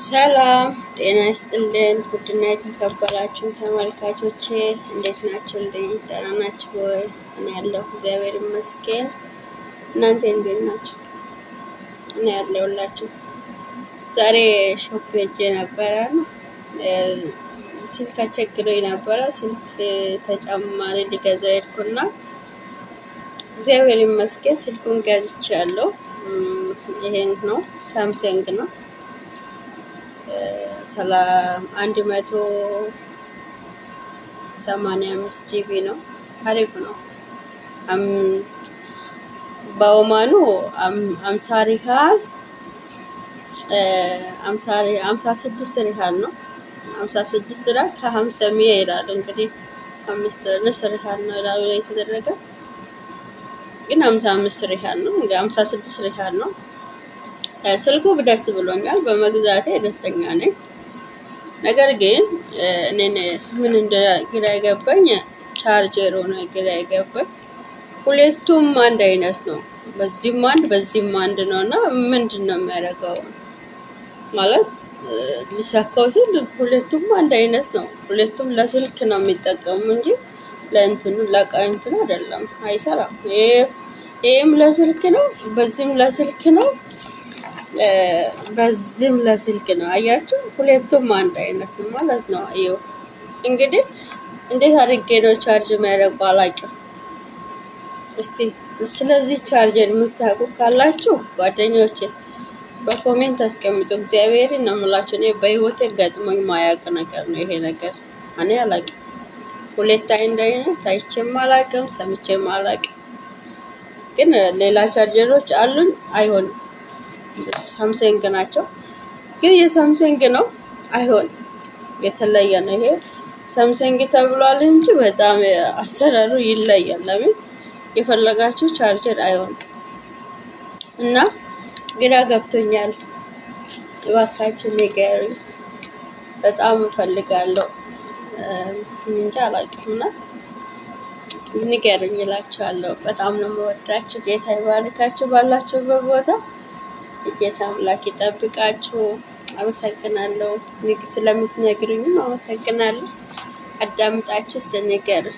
ሰላም ጤና ይስጥልን ውድና የተከበራችሁ ተመልካቾቼ እንዴት ናችሁልኝ? ደህና ናችሁ ወይ? እኔ ያለሁ እግዚአብሔር ይመስገን። እናንተ እንዴት ናችሁ? እኔ ያለሁላችሁ። ዛሬ ሾፕ ሄጄ ነበረ። ስልክ አስቸግሮኝ ነበረ። ስልክ ተጨማሪ ሊገዛ ሄድኩና እግዚአብሔር ይመስገን ስልኩን ገዝቻለሁ። ይሄን ነው ሳምሰንግ ነው። 185 ጂቢ ነው። አሪፍ ነው። በኦማኑ 50 ሪያል 56 ሪያል ነው። 56 ሪያል ከ50 ይላል። እንግዲህ 5 ሪያል ነው ላዩ ላይ የተደረገ ግን 55 ሪያል ነው። እንግዲህ 56 ሪያል ነው። ስልኩ ደስ ብሎኛል። በመግዛቴ ደስተኛ ነኝ። ነገር ግን እኔን ምን እንደ ግራ የገባኝ ቻርጀሩ ነው ግራ የገባኝ። ሁለቱም አንድ አይነት ነው። በዚህም አንድ በዚህም አንድ ነውና ምንድነው የሚያደርገው ማለት ሊሳካው ሲል ሁለቱም አንድ አይነት ነው። ሁለቱም ለስልክ ነው የሚጠቀሙ እንጂ ለእንትኑ ለቀንትኑ አይደለም። አይሰራም። ይሄም ለስልክ ነው፣ በዚህም ለስልክ ነው፣ በዚህም ለስልክ ነው። አያችሁ ሁለቱም አንድ አይነት ነው ማለት ነው። አይዮ እንግዲህ እንዴት አድርጌ ነው ቻርጅ የሚያደርገው አላውቅም። እስቲ ስለዚህ ቻርጀር የምታውቁ ካላችሁ ጓደኞቼ በኮሜንት አስቀምጡ። እግዚአብሔርን ነው የምላችሁ። እኔ በህይወቴ ገጥሞኝ ማያውቅ ነገር ነው ይሄ ነገር። እኔ አላውቅም። ሁለት አይነት አይቼም አላውቅም፣ ሰምቼም አላውቅም። ግን ሌላ ቻርጀሮች አሉኝ አይሆንም። ሳምሰንግ ናቸው ግን የሳምሰንግ ነው አይሆንም። የተለየ ነው። ይሄ ሳምሰንግ ተብሏል እንጂ በጣም አሰራሩ ይለያል። ለምን የፈለጋችሁ ቻርጀር አይሆንም እና ግራ ገብቶኛል። እባካችሁ ንገሩኝ። በጣም እፈልጋለሁ እንጃ አላውቅምና ንገሩኝ እላችኋለሁ። በጣም ነው የምወዳችሁ። ጌታ ይባርካችሁ ባላችሁበት ቦታ። ጌታ አምላክ ይጠብቃችሁ። አመሰግናለሁ። ስለምትነግሩኝም አመሰግናለሁ። አዳምጣችሁ እስቲ ንገሩኝ።